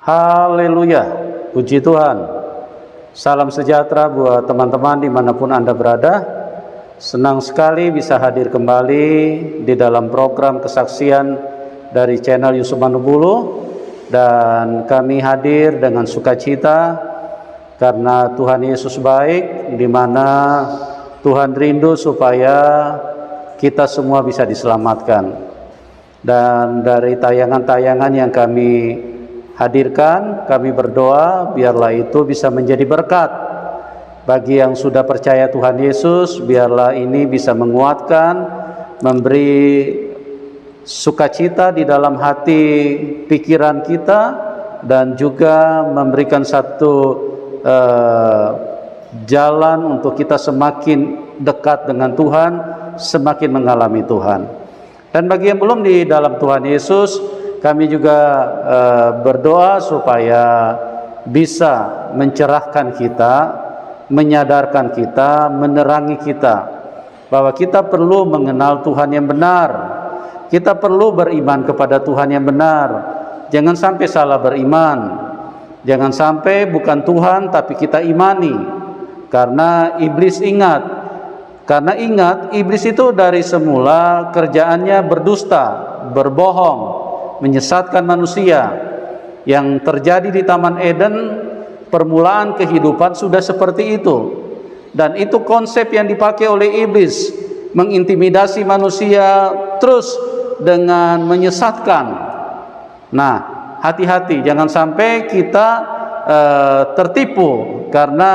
Haleluya, puji Tuhan. Salam sejahtera buat teman-teman dimanapun Anda berada. Senang sekali bisa hadir kembali di dalam program kesaksian dari channel Yusuf Manubulu. Dan kami hadir dengan sukacita karena Tuhan Yesus baik, di mana Tuhan rindu supaya kita semua bisa diselamatkan. Dan dari tayangan-tayangan yang kami hadirkan, kami berdoa biarlah itu bisa menjadi berkat bagi yang sudah percaya Tuhan Yesus. Biarlah ini bisa menguatkan, memberi sukacita di dalam hati pikiran kita, dan juga memberikan satu jalan untuk kita semakin dekat dengan Tuhan, semakin mengalami Tuhan. Dan bagi yang belum di dalam Tuhan Yesus, kami juga berdoa supaya bisa mencerahkan kita, menyadarkan kita, menerangi kita bahwa kita perlu mengenal Tuhan yang benar. Kita perlu beriman kepada Tuhan yang benar. Jangan sampai salah beriman. Jangan sampai bukan Tuhan tapi kita imani. Karena iblis ingat, iblis itu dari semula kerjaannya berdusta, berbohong, menyesatkan manusia. Yang terjadi di Taman Eden, permulaan kehidupan sudah seperti itu. Dan itu konsep yang dipakai oleh iblis, mengintimidasi manusia terus dengan menyesatkan. Nah, hati-hati jangan sampai kita tertipu, karena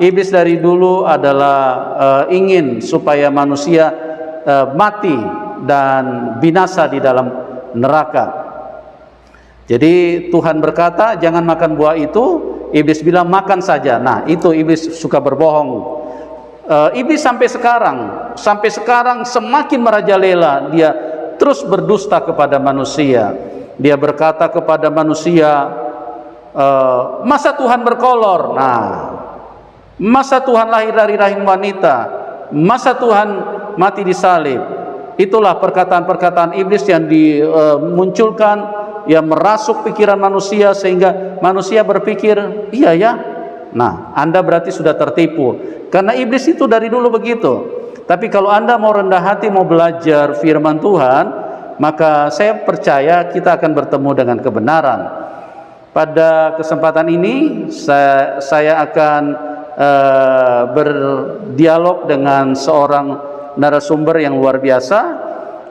iblis dari dulu adalah ingin supaya manusia mati dan binasa di dalam neraka. Jadi Tuhan berkata jangan makan buah itu, iblis bilang makan saja. Nah, itu iblis suka berbohong. Iblis sampai sekarang semakin merajalela. Dia terus berdusta kepada manusia. Dia berkata kepada manusia, masa Tuhan berkolor? Nah, masa Tuhan lahir dari rahim wanita? Masa Tuhan mati di salib? Itulah perkataan-perkataan iblis yang dimunculkan, yang merasuk pikiran manusia sehingga manusia berpikir, iya ya. Nah, Anda berarti sudah tertipu, karena iblis itu dari dulu begitu. Tapi kalau Anda mau rendah hati, mau belajar firman Tuhan, maka saya percaya kita akan bertemu dengan kebenaran. Pada kesempatan ini saya akan berdialog dengan seorang narasumber yang luar biasa.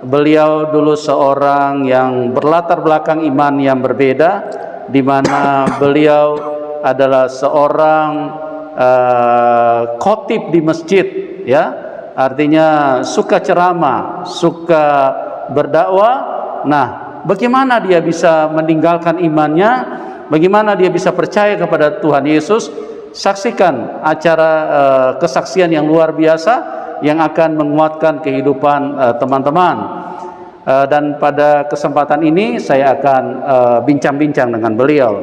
Beliau dulu seorang yang berlatar belakang iman yang berbeda, di mana beliau adalah seorang khotib di masjid, ya, artinya suka ceramah, suka berdakwah. Nah, bagaimana dia bisa meninggalkan imannya? Bagaimana dia bisa percaya kepada Tuhan Yesus? Saksikan acara kesaksian yang luar biasa yang akan menguatkan kehidupan teman-teman. Dan pada kesempatan ini saya akan bincang-bincang dengan beliau.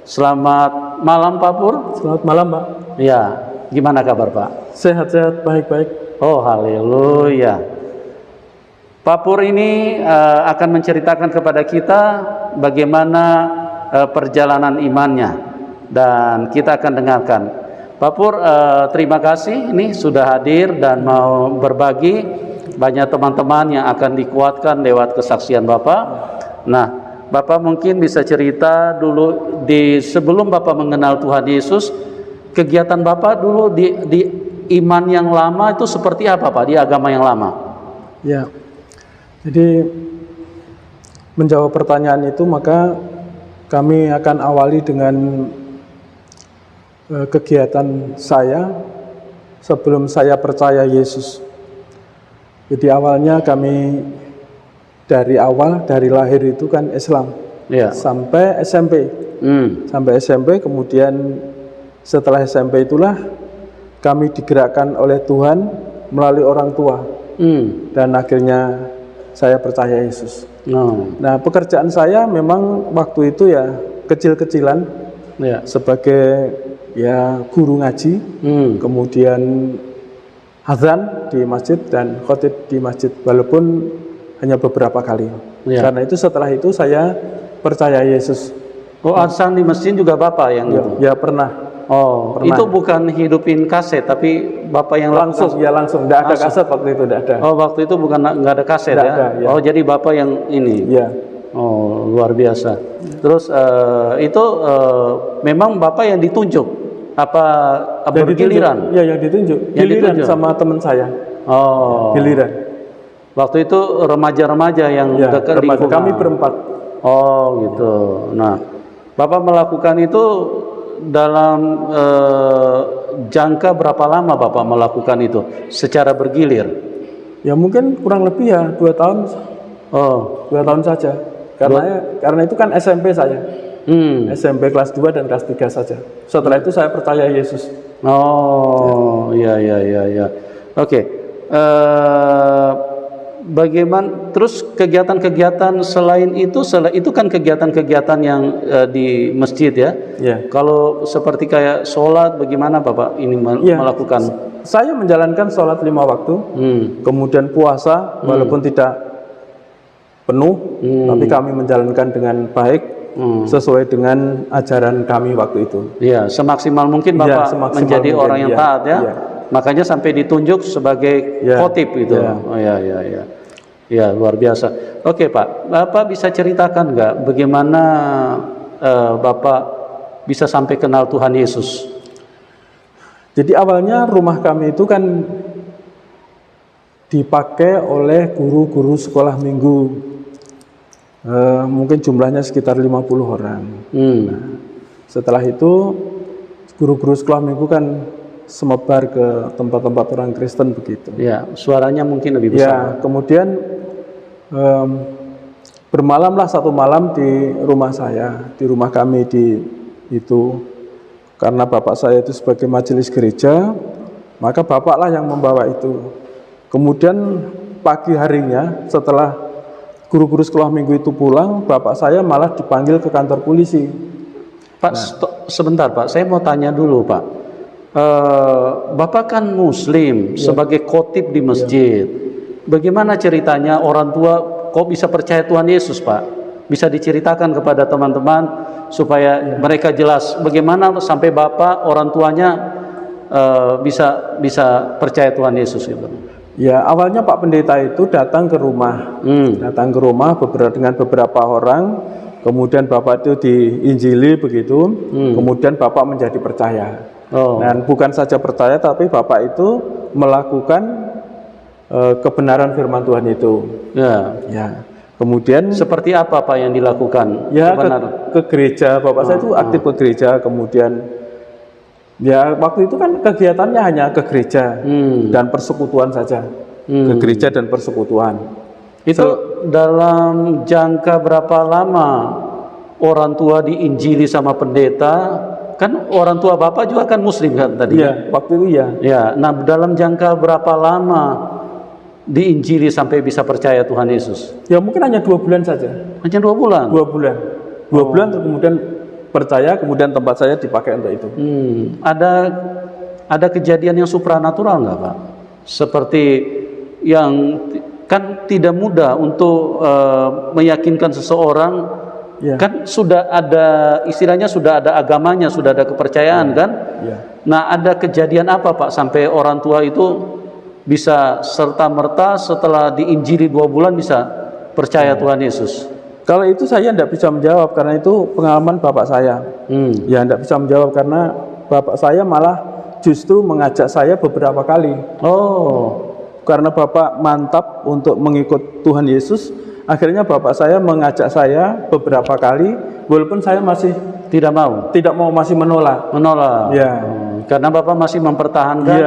Selamat malam Pak Pur. Selamat malam Pak. Ya, gimana kabar Pak? Sehat-sehat, baik-baik. Oh, haleluya. Pak Pur ini akan menceritakan kepada kita bagaimana perjalanan imannya, dan kita akan dengarkan. Pak Pur, terima kasih ini sudah hadir dan mau berbagi. Banyak teman-teman yang akan dikuatkan lewat kesaksian Bapak. Nah, Bapak mungkin bisa cerita dulu, sebelum Bapak mengenal Tuhan Yesus, kegiatan Bapak dulu di iman yang lama itu seperti apa Pak, di agama yang lama? Ya, jadi menjawab pertanyaan itu, maka kami akan awali dengan kegiatan saya sebelum saya percaya Yesus. Jadi awalnya kami dari lahir itu kan Islam, ya. Sampai SMP, kemudian setelah SMP itulah kami digerakkan oleh Tuhan melalui orang tua, dan akhirnya saya percaya Yesus. Nah, pekerjaan saya memang waktu itu ya kecil-kecilan, ya, sebagai ya guru ngaji, kemudian azan di masjid dan khotib di masjid, walaupun hanya beberapa kali. Ya. Karena itu setelah itu saya percaya Yesus. Oh, azan di masjid juga Bapak yang Ya, itu? ya pernah. Oh, Pernah. itu bukan hidupin kaset, tapi Bapak yang Langsung, lakukan? ya langsung. Tidak ada kaset waktu itu, tidak ada. Oh, waktu itu bukan, nggak ada kaset Nggak ya? ada, ya. Oh, jadi Bapak yang ini? Ya. Oh, luar biasa. Terus itu memang Bapak yang ditunjuk? Apa bergiliran? Ya, yang ditunjuk. Yang Giliran ditunjuk? sama teman saya. Oh. Giliran. Waktu itu remaja-remaja yang Ya, dekat remaja. lingkungan. Kami berempat. Oh, gitu. Nah, Bapak melakukan itu dalam jangka berapa lama Bapak melakukan itu secara bergilir? Ya mungkin kurang lebih ya 2 tahun. Oh, 2 tahun saja. Karena itu kan SMP saya. SMP kelas 2 dan kelas 3 saja. Setelah itu saya percaya Yesus. Oh, ya. Oke. Bagaimana terus kegiatan-kegiatan selain itu kan kegiatan-kegiatan yang di masjid ya? Ya. Kalau seperti kayak sholat, bagaimana Bapak ini melakukan? Saya menjalankan sholat 5 waktu, kemudian puasa walaupun tidak penuh, tapi kami menjalankan dengan baik. Sesuai dengan ajaran kami waktu itu. Iya, semaksimal mungkin Bapak menjadi orang yang taat ya. Iya. Makanya sampai ditunjuk sebagai khotib itu. Ya. Oh ya. Ya, luar biasa. Oke Pak, Bapak bisa ceritakan nggak bagaimana Bapak bisa sampai kenal Tuhan Yesus? Jadi awalnya rumah kami itu kan dipakai oleh guru-guru sekolah minggu. Mungkin jumlahnya sekitar 50 orang. Nah, setelah itu guru-guru sekolah minggu kan semebar ke tempat-tempat orang Kristen begitu. Ya, suaranya mungkin lebih besar. Ya, kemudian bermalamlah satu malam di rumah saya, di rumah kami itu karena bapak saya itu sebagai majelis gereja, maka bapaklah yang membawa itu. Kemudian pagi harinya setelah guru-guru sekolah minggu itu pulang, bapak saya malah dipanggil ke kantor polisi. Pak, sebentar Pak, saya mau tanya dulu Pak. Bapak kan Muslim, sebagai khotib di masjid. Bagaimana ceritanya orang tua kok bisa percaya Tuhan Yesus Pak? Bisa diceritakan kepada teman-teman supaya mereka jelas bagaimana sampai Bapak orang tuanya bisa percaya Tuhan Yesus gitu. Ya, awalnya Pak Pendeta itu datang ke rumah, dengan beberapa orang, kemudian Bapak itu diinjili begitu, kemudian Bapak menjadi percaya. Dan bukan saja percaya, tapi Bapak itu melakukan kebenaran firman Tuhan itu. Ya. Kemudian seperti apa Pak yang dilakukan? Ya, ke gereja. Bapak saya itu aktif ke gereja, kemudian ya waktu itu kan kegiatannya hanya ke gereja dan persekutuan saja. Ke gereja dan persekutuan. Itu dalam jangka berapa lama orang tua diinjili sama pendeta? Kan orang tua Bapak juga kan Muslim kan tadi? Iya, waktu itu ya. Ya, nah dalam jangka berapa lama diinjili sampai bisa percaya Tuhan Yesus? Ya mungkin hanya 2 bulan saja. Hanya 2 bulan? 2 bulan. 2 bulan terus kemudian percaya, kemudian tempat saya dipakai untuk itu. Ada kejadian yang supranatural nggak Pak? Seperti yang kan tidak mudah untuk meyakinkan seseorang, kan sudah ada istilahnya, sudah ada agamanya, sudah ada kepercayaan kan? Nah, ada kejadian apa Pak sampai orang tua itu bisa serta-merta setelah diinjili 2 bulan bisa percaya Tuhan Yesus? Kalau itu saya tidak bisa menjawab karena itu pengalaman bapak saya. Ya tidak bisa menjawab karena bapak saya malah justru mengajak saya beberapa kali. Karena bapak mantap untuk mengikut Tuhan Yesus, akhirnya bapak saya mengajak saya beberapa kali, walaupun saya masih tidak mau, masih menolak. Ya. Karena bapak masih mempertahankan,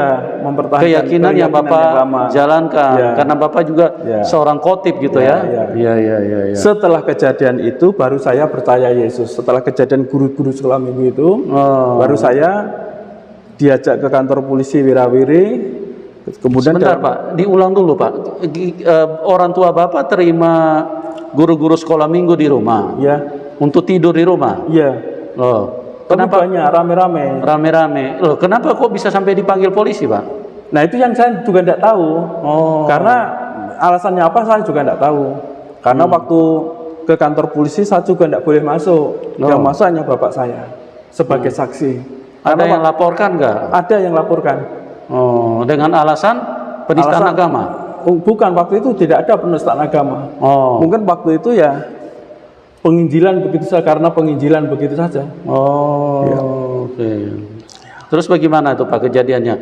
keyakinan yang bapak jalankan. Karena bapak juga seorang khotib gitu ya. Setelah kejadian itu baru saya percaya Yesus. Setelah kejadian guru-guru sekolah minggu itu, baru saya diajak ke kantor polisi Wirawiri. Kemudian sebentar Pak, diulang dulu Pak. Orang tua Bapak terima guru-guru sekolah minggu di rumah? Untuk tidur di rumah? Kenapa? Banyak, rame-rame. Loh, kenapa kok bisa sampai dipanggil polisi Pak? Nah itu yang saya juga tidak tahu. Karena alasannya apa saya juga tidak tahu. Karena waktu ke kantor polisi, saya juga tidak boleh masuk. Yang masuk hanya bapak saya sebagai saksi. Ada yang laporkan nggak? Ada yang laporkan. Oh, dengan alasan penistaan agama? Bukan, waktu itu tidak ada penistaan agama. Mungkin waktu itu ya penginjilan begitu saja, karena penginjilan begitu saja. Ya. Oke. Terus bagaimana itu Pak kejadiannya?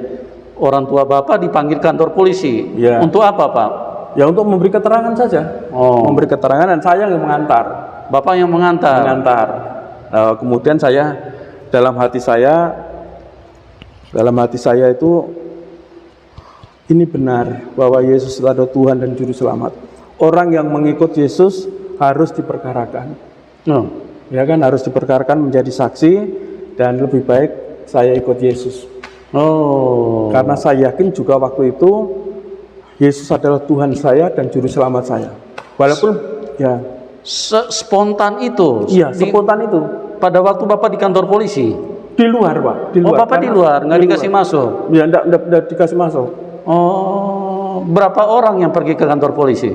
Orang tua Bapak dipanggil kantor polisi. Ya. Untuk apa Pak? Ya untuk memberi keterangan saja. Memberi keterangan, dan saya yang mengantar. Bapak yang mengantar? Mengantar. Kemudian saya dalam hati saya itu, ini benar bahwa Yesus adalah Tuhan dan Juru Selamat. Orang yang mengikut Yesus harus diperkarakan. Ya kan, harus diperkarakan menjadi saksi, dan lebih baik saya ikut Yesus. Karena saya yakin juga waktu itu Yesus adalah Tuhan saya dan Juru Selamat saya. Walaupun ya spontan itu. Iya, spontan itu. Pada waktu Bapak di kantor polisi? Di luar, Pak. Di luar. Bapak di luar, nggak dikasih masuk? Ya, enggak dikasih masuk. Berapa orang yang pergi ke kantor polisi?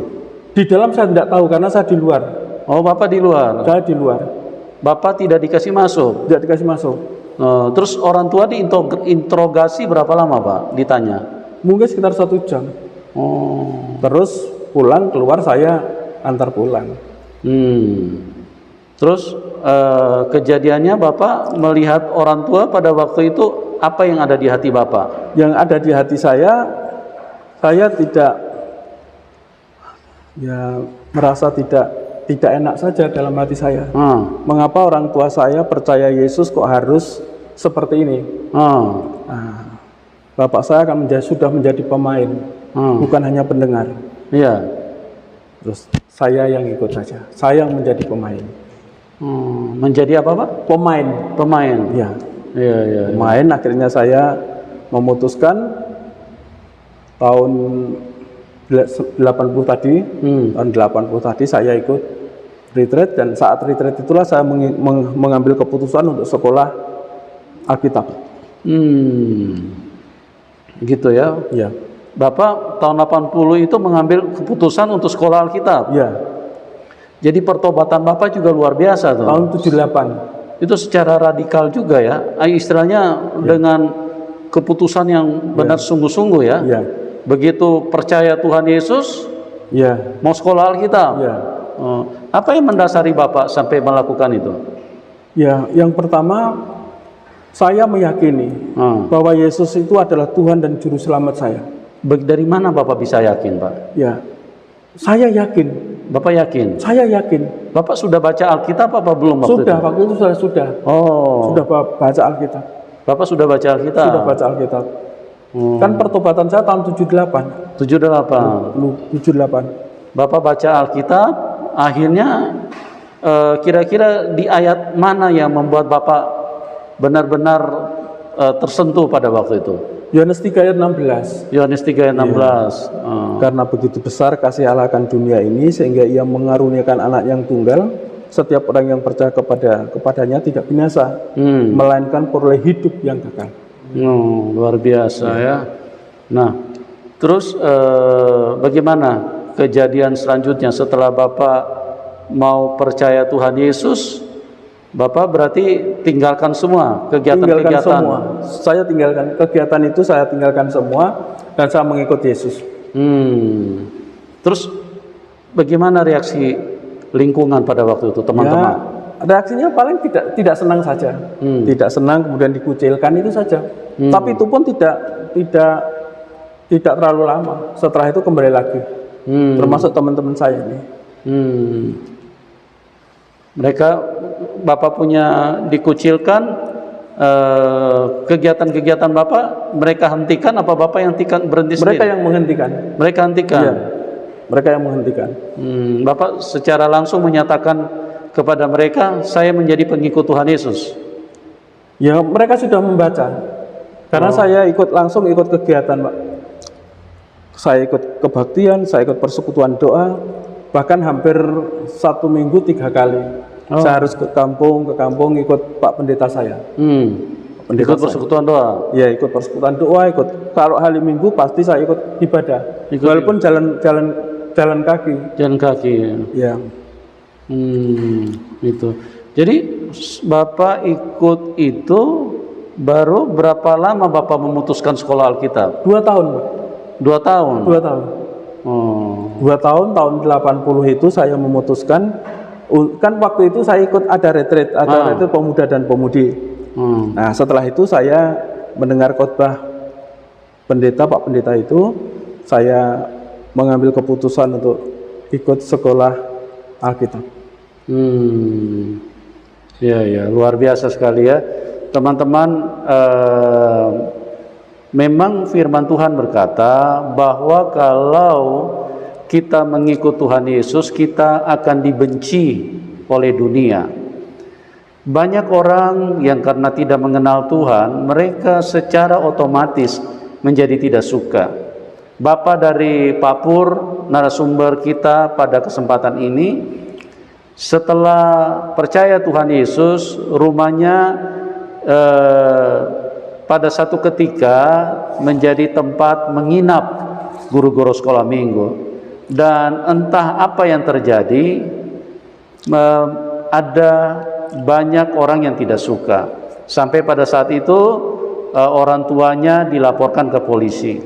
Di dalam saya tidak tahu, karena saya di luar. Bapak di luar? Saya di luar. Bapak tidak dikasih masuk? Tidak dikasih masuk. Terus orang tua diinterogasi berapa lama Pak? Ditanya? Mungkin sekitar 1 jam. Terus pulang, keluar, saya antar pulang. Terus kejadiannya Bapak melihat orang tua pada waktu itu, apa yang ada di hati Bapak? Yang ada di hati saya tidak, ya merasa tidak enak saja dalam hati saya. Mengapa orang tua saya percaya Yesus kok harus seperti ini? Bapak saya sudah menjadi pemain, bukan hanya pendengar. Iya. Terus saya yang ikut saja, saya yang menjadi pemain. Menjadi apa Pak? Pemain. Ya. Iya. Pemain. Akhirnya saya memutuskan tahun 80 tadi, tahun 80 tadi saya ikut retreat, dan saat retreat itulah saya mengambil keputusan untuk sekolah Alkitab. Gitu ya? Ya. Bapak tahun 80 itu mengambil keputusan untuk sekolah Alkitab? Ya. Jadi pertobatan Bapak juga luar biasa tuh. Tahun 78. Itu secara radikal juga ya, istilahnya dengan keputusan yang benar sungguh-sungguh ya. Begitu percaya Tuhan Yesus, mau sekolah Alkitab. Apa yang mendasari Bapak sampai melakukan itu? Ya, yang pertama saya meyakini bahwa Yesus itu adalah Tuhan dan Juru Selamat saya. Dari mana Bapak bisa yakin Pak? Ya, saya yakin. Bapak yakin? Saya yakin. Bapak sudah baca Alkitab apa belum waktu itu? Waktu itu sudah. Sudah baca Alkitab. Bapak sudah baca Alkitab? Sudah baca Alkitab. Kan pertobatan saya tahun 78. 78. Bapak baca Alkitab, akhirnya kira-kira di ayat mana yang membuat Bapak benar-benar tersentuh pada waktu itu? Yohanes 3 ayat 16. Yohanes 3 ayat 16. Karena begitu besar kasih Allah akan dunia ini, sehingga Ia mengaruniakan anak yang tunggal, setiap orang yang percaya kepadanya tidak binasa, melainkan peroleh hidup yang kekal. Luar biasa ya. Nah, terus bagaimana kejadian selanjutnya setelah Bapak mau percaya Tuhan Yesus? Bapak berarti tinggalkan semua kegiatan-kegiatan. Saya tinggalkan kegiatan itu, saya tinggalkan semua, dan saya mengikut Yesus. Terus bagaimana reaksi lingkungan pada waktu itu, teman-teman? Reaksinya paling tidak senang saja, tidak senang, kemudian dikucilkan, itu saja. Tapi itu pun tidak terlalu lama. Setelah itu kembali lagi, termasuk teman-teman saya ini. Mereka, Bapak punya dikucilkan, kegiatan-kegiatan Bapak mereka hentikan, apa Bapak yang berhenti sendiri? Mereka yang menghentikan. Mereka hentikan? Iya, mereka yang menghentikan. Bapak secara langsung menyatakan kepada mereka, saya menjadi pengikut Tuhan Yesus? Ya, mereka sudah membaca. Karena saya langsung ikut kegiatan, Pak. Saya ikut kebaktian, saya ikut persekutuan doa, bahkan hampir 1 minggu 3 kali. Saya harus ke kampung ikut Pak Pendeta saya. Ikut persekutuan doa? Ya, ikut persekutuan doa, ikut. Kalau hari Minggu pasti saya ikut ibadah. Walaupun jalan kaki. Jalan kaki. Ya. Itu. Jadi Bapak ikut itu baru berapa lama Bapak memutuskan sekolah Alkitab? 2 tahun, Pak. 2 tahun. 2 tahun. 2 tahun, tahun 80 itu saya memutuskan, kan waktu itu saya ikut ada retreat pemuda dan pemudi. Nah, setelah itu saya mendengar khotbah Pak Pendeta itu, saya mengambil keputusan untuk ikut sekolah Alkitab. Ya, luar biasa sekali ya, teman-teman. Memang firman Tuhan berkata bahwa kalau kita mengikut Tuhan Yesus, kita akan dibenci oleh dunia. Banyak orang yang karena tidak mengenal Tuhan, mereka secara otomatis menjadi tidak suka. Bapak dari Papur, narasumber kita pada kesempatan ini, setelah percaya Tuhan Yesus, rumahnya pada satu ketika menjadi tempat menginap guru-guru sekolah minggu. Dan entah apa yang terjadi, ada banyak orang yang tidak suka. Sampai pada saat itu orang tuanya dilaporkan ke polisi.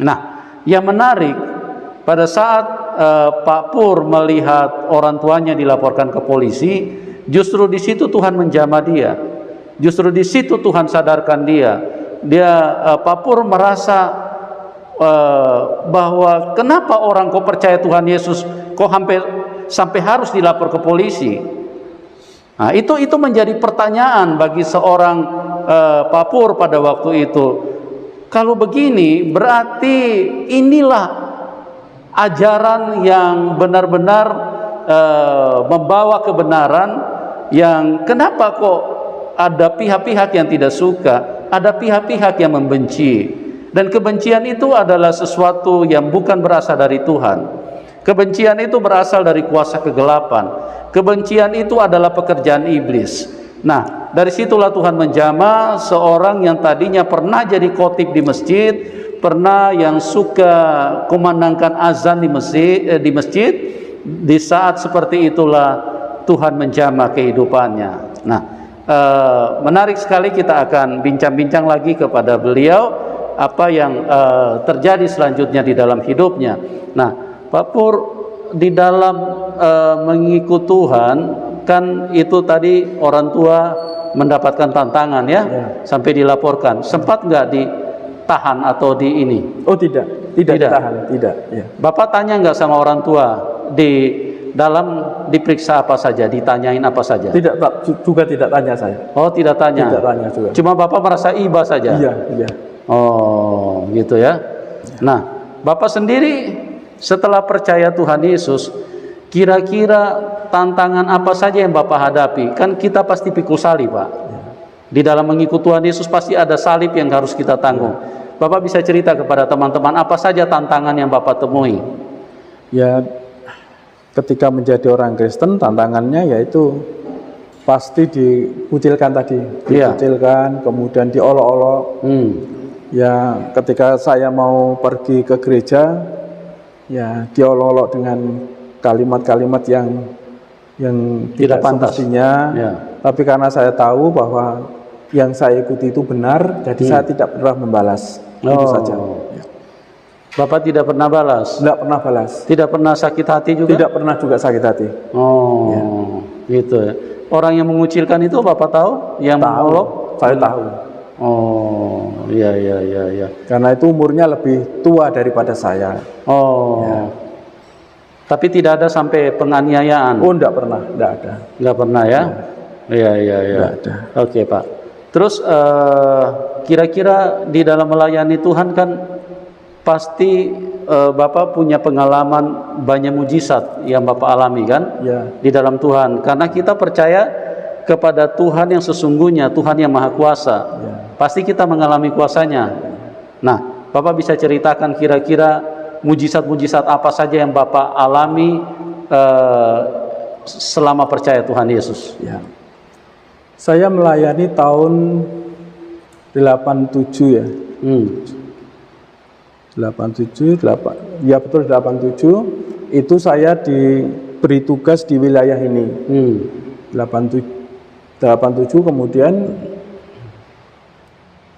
Nah, yang menarik, pada saat Pak Pur melihat orang tuanya dilaporkan ke polisi, justru di situ Tuhan menjamah dia. Justru di situ Tuhan sadarkan dia. Pak Pur merasa bahwa kenapa orang kok percaya Tuhan Yesus kok sampai harus dilapor ke polisi. Nah, itu menjadi pertanyaan bagi seorang Pak Pur pada waktu itu. Kalau begini berarti inilah ajaran yang benar-benar membawa kebenaran, yang kenapa kok ada pihak-pihak yang tidak suka, ada pihak-pihak yang membenci. Dan kebencian itu adalah sesuatu yang bukan berasal dari Tuhan. Kebencian itu berasal dari kuasa kegelapan. Kebencian itu adalah pekerjaan iblis. Nah, dari situlah Tuhan menjamah seorang yang tadinya pernah jadi khotib di masjid, pernah yang suka kumandangkan azan di masjid. Di saat seperti itulah Tuhan menjamah kehidupannya. Nah, menarik sekali, kita akan bincang-bincang lagi kepada beliau apa yang terjadi selanjutnya di dalam hidupnya. Nah, Pak Pur, di dalam mengikut Tuhan, kan itu tadi orang tua mendapatkan tantangan ya, sampai dilaporkan. Sempat nggak ditahan atau di ini? Oh tidak ditahan, tidak. Ya. Bapak tanya nggak sama orang tua di dalam diperiksa apa saja, ditanyain apa saja? Tidak, Pak, juga tidak tanya saya. Oh, tidak tanya. Tidak tanya juga. Cuma Bapak merasa iba saja. Iya. Oh, gitu ya. Nah, Bapak sendiri setelah percaya Tuhan Yesus, kira-kira tantangan apa saja yang Bapak hadapi? Kan kita pasti pikul salib, Pak. Di dalam mengikut Tuhan Yesus pasti ada salib yang harus kita tanggung. Bapak bisa cerita kepada teman-teman apa saja tantangan yang Bapak temui? Ya, ketika menjadi orang Kristen, tantangannya yaitu pasti dikucilkan tadi, dikucilkan, kemudian diolok-olok. Ya, ketika saya mau pergi ke gereja, ya diolok-olok dengan kalimat-kalimat yang tidak pantas. Tapi karena saya tahu bahwa yang saya ikuti itu benar, jadi saya tidak pernah membalas. Itu saja. Ya. Bapak tidak pernah balas? Tidak pernah balas. Tidak pernah sakit hati juga? Tidak pernah juga sakit hati. Gitu ya. Orang yang mengucilkan itu Bapak tahu? Yang mengolok? Saya tahu. Oh, iya. Karena itu umurnya lebih tua daripada saya. Tapi tidak ada sampai penganiayaan? Oh, enggak pernah, enggak ada. Enggak pernah ya? Iya. Enggak ada. Oke, Pak. Terus kira-kira di dalam melayani Tuhan kan pasti Bapak punya pengalaman banyak mujizat yang Bapak alami kan? Di dalam Tuhan. Karena kita percaya kepada Tuhan yang sesungguhnya, Tuhan yang Maha Kuasa. Pasti kita mengalami kuasanya. Nah, Bapak bisa ceritakan kira-kira mujizat-mujizat apa saja yang Bapak alami selama percaya Tuhan Yesus? Ya. Saya melayani tahun 87 ya. 87, ya betul 87. Itu saya diberi tugas di wilayah ini. 87 kemudian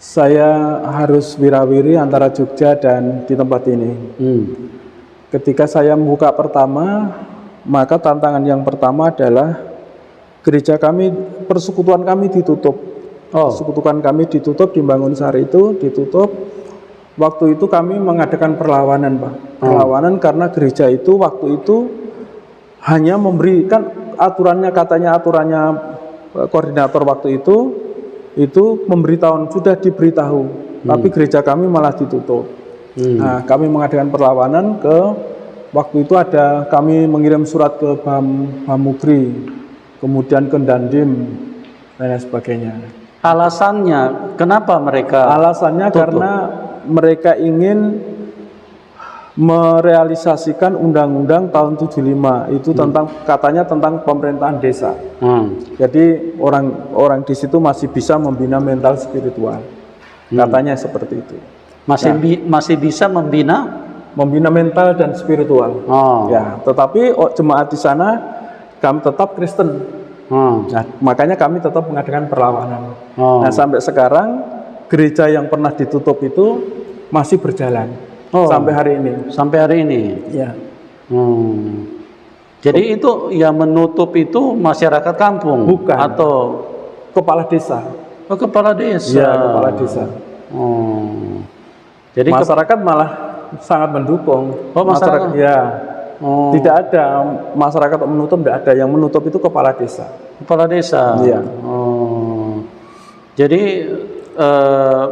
saya harus wirawiri antara Jogja dan di tempat ini. Ketika saya membuka pertama, maka tantangan yang pertama adalah gereja kami, persekutuan kami ditutup. Persekutuan kami ditutup di Bangunsari itu ditutup. Waktu itu kami mengadakan perlawanan, Pak. Perlawanan karena gereja itu waktu itu hanya memberikan aturannya, katanya aturannya koordinator waktu itu memberitahu, sudah diberitahu, tapi gereja kami malah ditutup. Nah, kami mengadakan perlawanan waktu itu kami mengirim surat ke Bamugri, kemudian ke Dandim dan lain sebagainya. Alasannya kenapa mereka? Alasannya tutup? Karena mereka ingin merealisasikan undang-undang tahun 75 itu katanya tentang pemerintahan desa. Jadi orang di situ masih bisa membina mental spiritual. Katanya seperti itu. Masih bisa membina mental dan spiritual. Ya, tetapi jemaat di sana kami tetap Kristen. Nah, makanya kami tetap mengadakan perlawanan. Nah, sampai sekarang gereja yang pernah ditutup itu masih berjalan sampai hari ini. Sampai hari ini. Ya. Jadi itu yang menutup itu masyarakat kampung, bukan? Atau kepala desa? Kepala desa. Ya, kepala desa. Jadi masyarakat malah sangat mendukung. Masyarakat. Ya. Tidak ada masyarakat menutup, tidak ada. Yang menutup itu kepala desa. Kepala desa. Iya. Jadi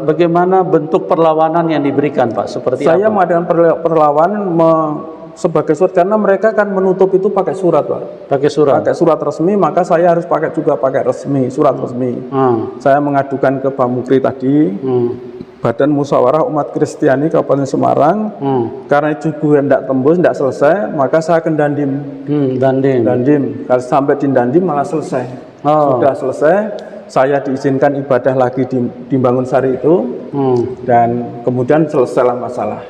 bagaimana bentuk perlawanan yang diberikan, Pak? Seperti saya apa? mengadakan perlawanan sebagai surat, karena mereka kan menutup itu pakai surat, Pak. Pakai surat resmi, maka saya harus pakai resmi, surat resmi. Saya mengadukan ke Bamugri tadi, Badan Musyawarah Umat Kristiani Kabupaten Semarang. Karena itu tidak tembus, tidak selesai, maka saya ke Dandim. Dandim. Kalau sampai di Dandim malah selesai. Sudah selesai, saya diizinkan ibadah lagi di Bangunsari itu, dan kemudian selesailah masalah.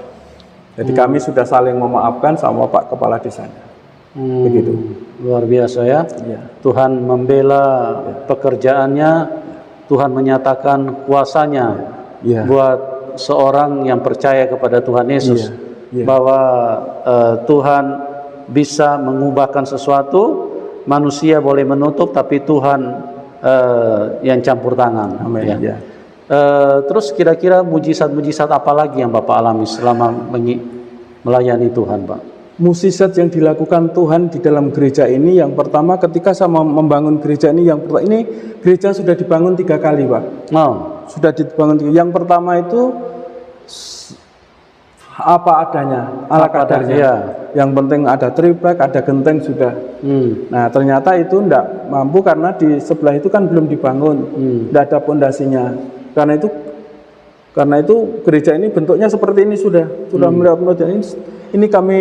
Jadi kami sudah saling memaafkan sama Pak Kepala Desanya. Begitu. Luar biasa ya. Tuhan membela pekerjaannya, Tuhan menyatakan kuasanya. Buat seorang yang percaya kepada Tuhan Yesus, bahwa Tuhan bisa mengubahkan sesuatu, manusia boleh menutup, tapi Tuhan yang campur tangan. Amin. Terus kira-kira mujizat-mujizat apa lagi yang Bapak alami selama melayani Tuhan, Pak? Mujizat yang dilakukan Tuhan di dalam gereja ini, yang pertama ketika saya membangun gereja ini, ini gereja sudah dibangun 3 kali, Pak. Sudah dibangun. Yang pertama itu apa adanya, ala kadarnya. Yang penting ada triplek, ada genteng sudah. Nah, ternyata itu tidak mampu karena di sebelah itu kan belum dibangun, tidak ada pondasinya. Karena itu gereja ini bentuknya seperti ini sudah melihat ini kami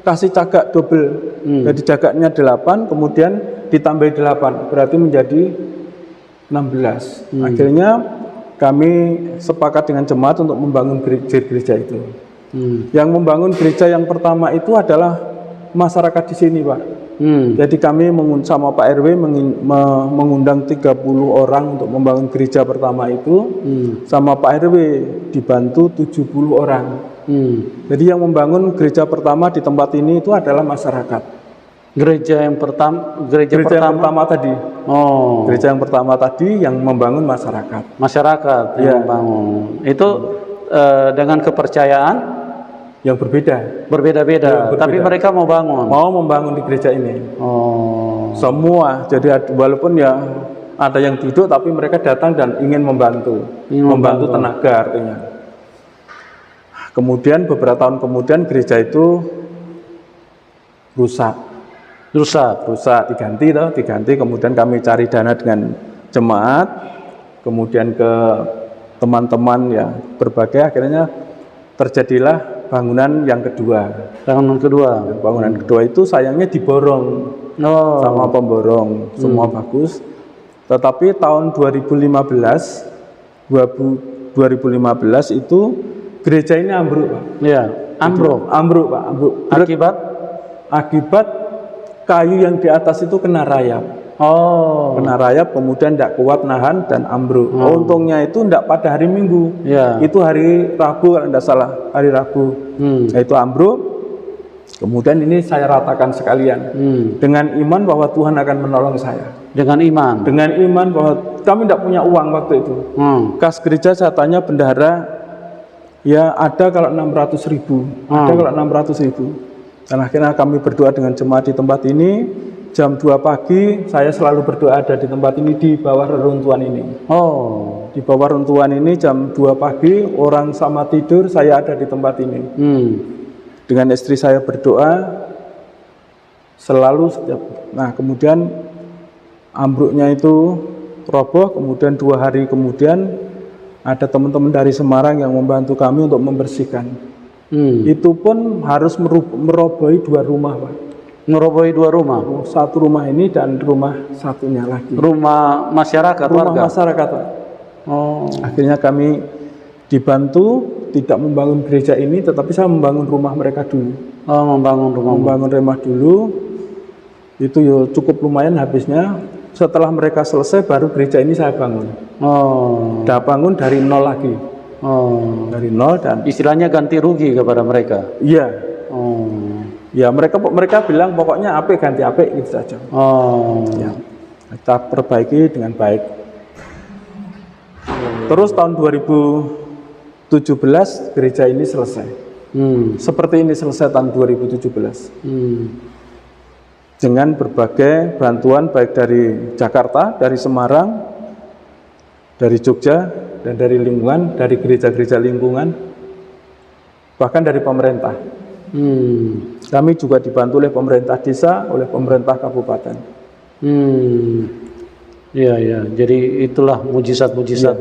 kasih cagak double. Jadi cagaknya 8, kemudian ditambah 8, berarti menjadi 16. Akhirnya kami sepakat dengan jemaat untuk membangun gereja itu. Yang membangun gereja yang pertama itu adalah masyarakat di sini, Pak. Jadi kami sama Pak RW mengundang 30 orang untuk membangun gereja pertama itu, sama Pak RW dibantu 70 orang. Jadi yang membangun gereja pertama di tempat ini itu adalah masyarakat. Gereja yang pertama tadi. Gereja yang pertama tadi yang membangun masyarakat. Masyarakat yang membangun. Itu dengan kepercayaan yang berbeda-beda. Tapi mereka mau membangun di gereja ini. Semua. Jadi walaupun ya ada yang duduk, tapi mereka datang dan ingin membantu tenaga artinya. Kemudian beberapa tahun kemudian gereja itu rusak, diganti. Kemudian kami cari dana dengan jemaat, kemudian ke teman-teman ya berbagai, akhirnya terjadilah bangunan yang kedua. Bangunan kedua itu sayangnya diborong sama pemborong, semua bagus. Tetapi tahun 2015 itu gereja ini ambruk, Pak. Ambruk, Pak. Akibat kayu yang di atas itu kena rayap. Oh. Kena rayap, kemudian tidak kuat nahan dan ambruk. Untungnya itu tidak pada hari Minggu. Itu hari Rabu kalau tidak salah, hari Rabu. Nah, itu ambruk. Kemudian ini saya ratakan sekalian. Dengan iman bahwa Tuhan akan menolong saya. Dengan iman. Dengan iman bahwa kami tidak punya uang waktu itu. Kas gereja saya tanya bendahara, ya ada kalau 600.000, ada kalau 600.000. Dan akhirnya kami berdoa dengan jemaat di tempat ini. Jam 2 pagi saya selalu berdoa ada di tempat ini di bawah reruntuhan ini. Oh, di bawah reruntuhan ini jam 2 pagi orang sama tidur, saya ada di tempat ini. Dengan istri saya berdoa selalu setiap. Nah, kemudian ambruknya itu roboh, kemudian 2 hari kemudian ada teman-teman dari Semarang yang membantu kami untuk membersihkan. Itu pun harus merobohi 2 rumah, Pak. Merobohi 2 rumah? Satu rumah ini dan rumah satunya lagi. Rumah masyarakat, rumah warga? Masyarakat, Pak. Oh. Akhirnya kami dibantu tidak membangun gereja ini, tetapi saya membangun rumah mereka dulu. Oh, membangun rumah dulu. Itu ya cukup lumayan habisnya. Setelah mereka selesai baru gereja ini saya bangun. Oh. Udah bangun dari nol lagi. Oh. Dari nol dan istilahnya ganti rugi kepada mereka. Iya. Oh. Ya mereka bilang pokoknya AP ganti AP gitu saja. Oh. Ya. Kita perbaiki dengan baik. Terus tahun 2017 gereja ini selesai. Seperti ini selesai tahun 2017. Dengan berbagai bantuan baik dari Jakarta, dari Semarang, dari Jogja, dan dari lingkungan, dari gereja-gereja lingkungan, bahkan dari pemerintah. Kami juga dibantu oleh pemerintah desa, oleh pemerintah kabupaten. Ya. Jadi itulah mujizat-mujizat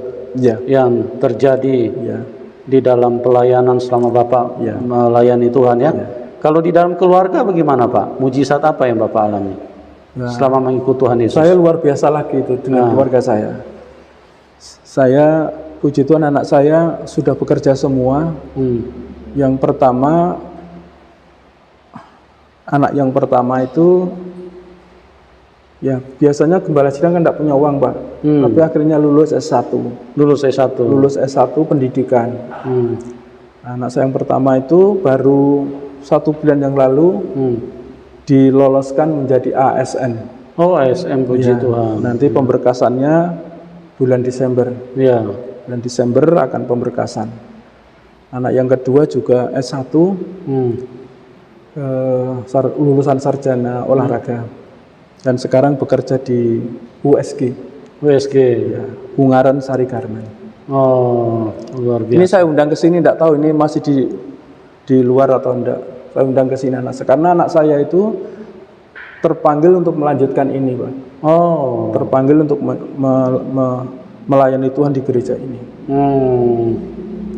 yang terjadi di dalam pelayanan selama Bapak melayani Tuhan ya. Kalau di dalam keluarga bagaimana Pak? Mujizat apa yang Bapak alami selama mengikut Tuhan Yesus? Saya luar biasa lagi itu dengan keluarga saya. Saya, puji Tuhan, anak saya sudah bekerja semua. Yang pertama, anak yang pertama itu ya biasanya gembala sidang kan tidak punya uang, Pak. Tapi akhirnya lulus S1. Lulus S1 pendidikan. Anak saya yang pertama itu baru 1 bulan yang lalu diloloskan menjadi ASN. Oh, ASN, puji Tuhan. Nanti pemberkasannya bulan Desember. Bulan Desember akan pemberkasan. Anak yang kedua juga S1, lulusan sarjana olahraga. Dan sekarang bekerja di USG. Ya, Ungaran Sari Garmen. Oh, luar biasa. Ini saya undang ke sini, tidak tahu ini masih di luar atau enggak. Saya undang ke sini karena anak saya itu terpanggil untuk melanjutkan ini, Pak. Oh, terpanggil untuk melayani Tuhan di gereja ini.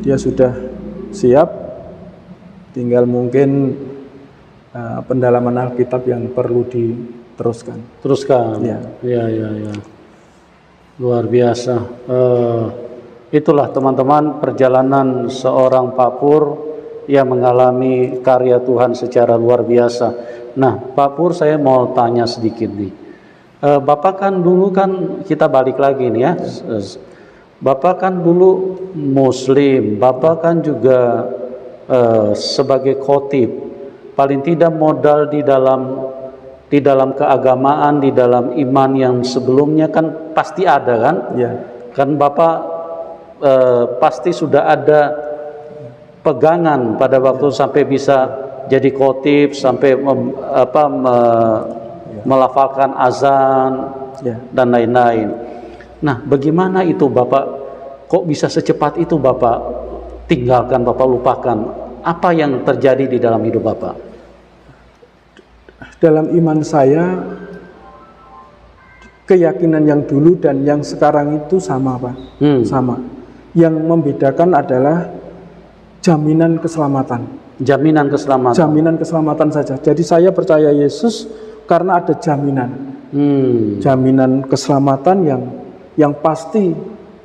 Dia sudah siap, tinggal mungkin pendalaman Alkitab yang perlu diteruskan. Ya. Luar biasa. Itulah teman-teman perjalanan seorang Pak Pur yang mengalami karya Tuhan secara luar biasa. Nah, Pak Pur, saya mau tanya sedikit nih. Bapak kan dulu kan, kita balik lagi nih ya. Bapak kan dulu Muslim, Bapak kan juga sebagai khotib. Paling tidak modal di dalam keagamaan, di dalam iman yang sebelumnya kan pasti ada kan? Ya. Kan Bapak pasti sudah ada pegangan pada waktu sampai bisa jadi khotib, sampai melafalkan azan dan lain-lain. Nah, bagaimana itu Bapak? Kok bisa secepat itu Bapak tinggalkan, Bapak lupakan? Apa yang terjadi di dalam hidup Bapak? Dalam iman saya, keyakinan yang dulu dan yang sekarang itu sama, Pak. Sama. Yang membedakan adalah jaminan keselamatan. Jaminan keselamatan. Jaminan keselamatan saja. Jadi saya percaya Yesus karena ada jaminan. Jaminan keselamatan yang pasti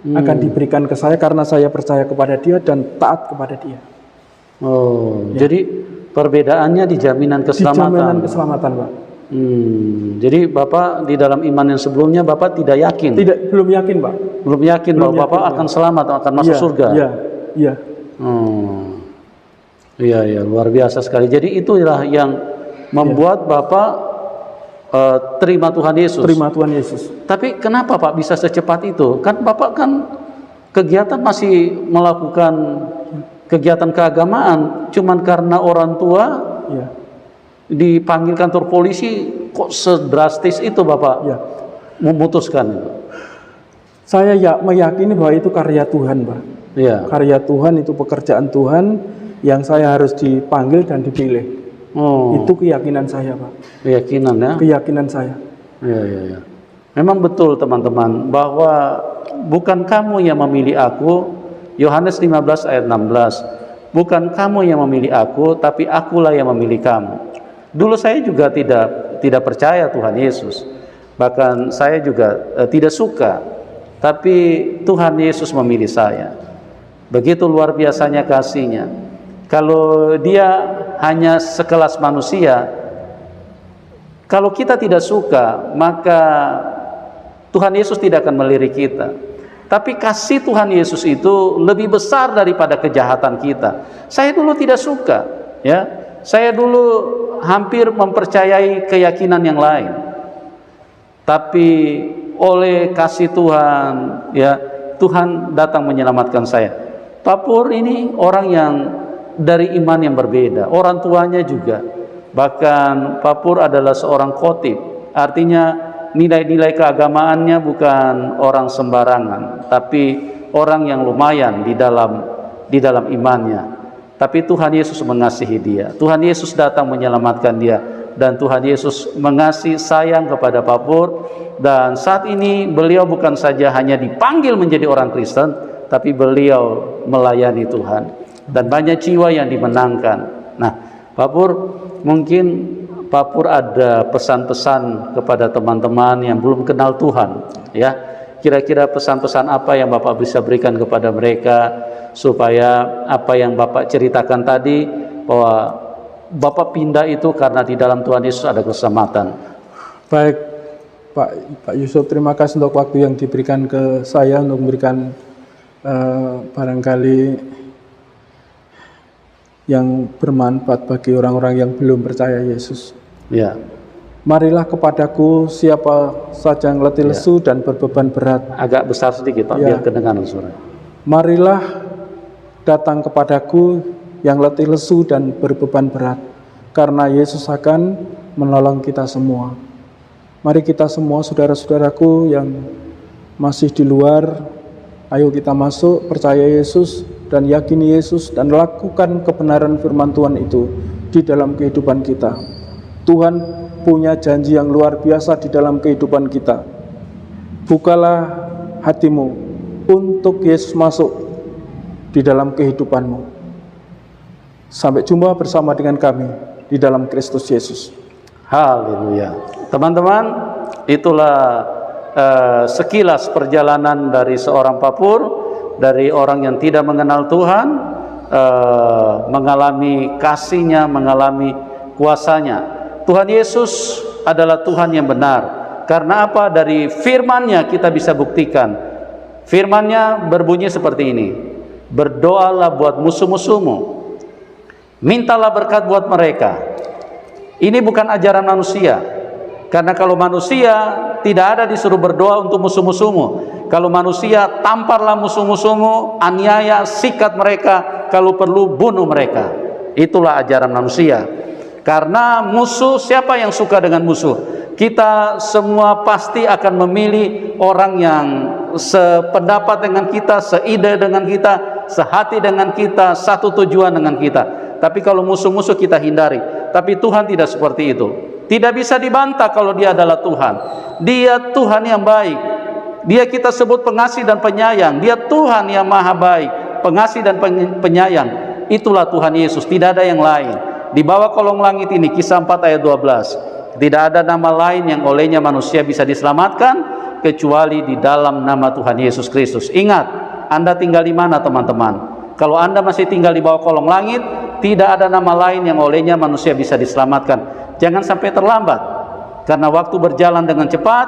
akan diberikan ke saya karena saya percaya kepada Dia dan taat kepada Dia. Oh, ya. Jadi perbedaannya di jaminan keselamatan. Di jaminan keselamatan, Pak. Jadi Bapak di dalam iman yang sebelumnya Bapak tidak yakin? Belum yakin, Pak. Belum yakin bahwa Bapak akan selamat, akan masuk surga? Iya. Iya, luar biasa sekali. Jadi itulah yang membuat Bapak terima Tuhan Yesus. Terima Tuhan Yesus. Tapi kenapa Pak bisa secepat itu? Kan Bapak kan kegiatan masih melakukan kegiatan keagamaan, cuman karena orang tua dipanggil kantor polisi, kok sedrastis itu Bapak memutuskan itu? Saya meyakini bahwa itu karya Tuhan, Pak. Karya Tuhan, itu pekerjaan Tuhan yang saya harus dipanggil dan dipilih. Itu keyakinan saya, Pak. Keyakinan ya? Keyakinan saya. Iya. Memang betul teman-teman, bahwa bukan kamu yang memilih aku. Yohanes 15 ayat 16. Bukan kamu yang memilih aku, tapi akulah yang memilih kamu. Dulu saya juga tidak percaya Tuhan Yesus. Bahkan saya juga tidak suka. Tapi Tuhan Yesus memilih saya. Begitu luar biasanya kasih-Nya. Kalau Dia hanya sekelas manusia, kalau kita tidak suka, maka Tuhan Yesus tidak akan melirik kita. Tapi kasih Tuhan Yesus itu lebih besar daripada kejahatan kita. Saya dulu tidak suka, ya. Saya dulu hampir mempercayai keyakinan yang lain. Tapi oleh kasih Tuhan, ya, Tuhan datang menyelamatkan saya. Pak Pur ini orang yang dari iman yang berbeda, orang tuanya juga. Bahkan Pak Pur adalah seorang khotib, artinya nilai-nilai keagamaannya bukan orang sembarangan, tapi orang yang lumayan di dalam imannya. Tapi Tuhan Yesus mengasihi dia. Tuhan Yesus datang menyelamatkan dia, dan Tuhan Yesus mengasihi sayang kepada Pak Pur. Dan saat ini beliau bukan saja hanya dipanggil menjadi orang Kristen, tapi beliau melayani Tuhan. Dan banyak jiwa yang dimenangkan. Nah, Pak Pur, mungkin Pak Pur ada pesan-pesan kepada teman-teman yang belum kenal Tuhan, ya. Kira-kira pesan-pesan apa yang Bapak bisa berikan kepada mereka, supaya apa yang Bapak ceritakan tadi, bahwa Bapak pindah itu karena di dalam Tuhan Yesus ada keselamatan. Baik, Pak Yusuf, terima kasih untuk waktu yang diberikan ke saya untuk memberikan barangkali yang bermanfaat bagi orang-orang yang belum percaya Yesus. Ya. Marilah kepadaku siapa saja yang letih lesu dan berbeban berat. Agak besar sedikit Pak, biar kedengaran suara. Marilah datang kepadaku yang letih lesu dan berbeban berat, karena Yesus akan menolong kita semua. Mari kita semua, saudara-saudaraku yang masih di luar, ayo kita masuk, percaya Yesus dan yakini Yesus, dan lakukan kebenaran firman Tuhan itu di dalam kehidupan kita. Tuhan punya janji yang luar biasa di dalam kehidupan kita. Bukalah hatimu untuk Yesus masuk di dalam kehidupanmu. Sampai jumpa bersama dengan kami di dalam Kristus Yesus. Haleluya. Teman-teman, itulah sekilas perjalanan dari seorang Pak Pur, dari orang yang tidak mengenal Tuhan, mengalami kasih-Nya, mengalami kuasa-Nya. Tuhan Yesus adalah Tuhan yang benar. Karena apa? Dari firman-Nya kita bisa buktikan. Firman-Nya berbunyi seperti ini. Berdoalah buat musuh-musuhmu, mintalah berkat buat mereka. Ini bukan ajaran manusia. Karena kalau manusia tidak ada disuruh berdoa untuk musuh-musuhmu. Kalau manusia, tamparlah musuh-musuhmu, aniaya, sikat mereka, kalau perlu bunuh mereka. Itulah ajaran manusia. Karena musuh, siapa yang suka dengan musuh? Kita semua pasti akan memilih orang yang sependapat dengan kita, seide dengan kita, sehati dengan kita, satu tujuan dengan kita. Tapi kalau musuh-musuh kita hindari. Tapi Tuhan tidak seperti itu. Tidak bisa dibantah kalau Dia adalah Tuhan. Dia Tuhan yang baik. Dia kita sebut pengasih dan penyayang. Dia Tuhan yang maha baik, pengasih dan penyayang. Itulah Tuhan Yesus, tidak ada yang lain. Di bawah kolong langit ini, Kisah 4 ayat 12, tidak ada nama lain yang olehnya manusia bisa diselamatkan kecuali di dalam nama Tuhan Yesus Kristus. Ingat, Anda tinggal di mana teman-teman? Kalau Anda masih tinggal di bawah kolong langit, tidak ada nama lain yang olehnya manusia bisa diselamatkan. Jangan sampai terlambat. karena waktu berjalan dengan cepat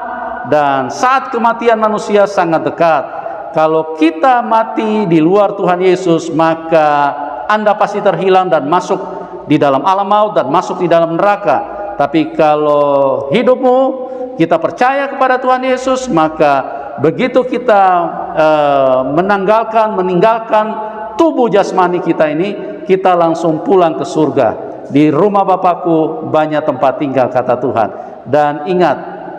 dan saat kematian manusia sangat dekat. Kalau kita mati di luar Tuhan Yesus, maka Anda pasti terhilang dan masuk di dalam alam maut dan masuk di dalam neraka. Tapi kalau hidupmu kita percaya kepada Tuhan Yesus, maka begitu kita meninggalkan tubuh jasmani kita ini, kita langsung pulang ke surga. Di rumah Bapakku banyak tempat tinggal, kata Tuhan. Dan ingat,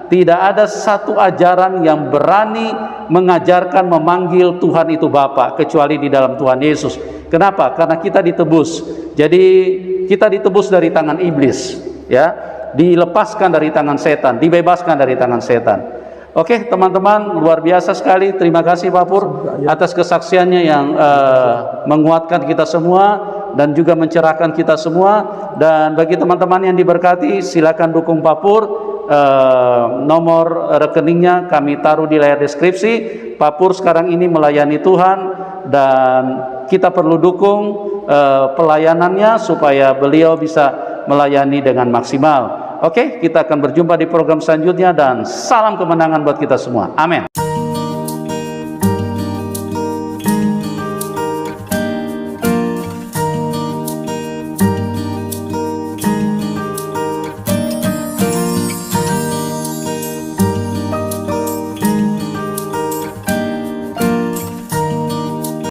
tidak ada satu ajaran yang berani mengajarkan memanggil Tuhan itu Bapa kecuali di dalam Tuhan Yesus. Kenapa? Karena kita ditebus. Jadi kita ditebus dari tangan iblis, ya, dilepaskan dari tangan setan, dibebaskan dari tangan setan. Oke, teman-teman, luar biasa sekali. Terima kasih Pak Pur atas kesaksiannya yang menguatkan kita semua dan juga mencerahkan kita semua. Dan bagi teman-teman yang diberkati, silakan dukung Pak Pur. Nomor rekeningnya kami taruh di layar deskripsi. Pak Pur sekarang ini melayani Tuhan dan kita perlu dukung pelayanannya supaya beliau bisa melayani dengan maksimal. Oke, kita akan berjumpa di program selanjutnya dan salam kemenangan buat kita semua. Amin.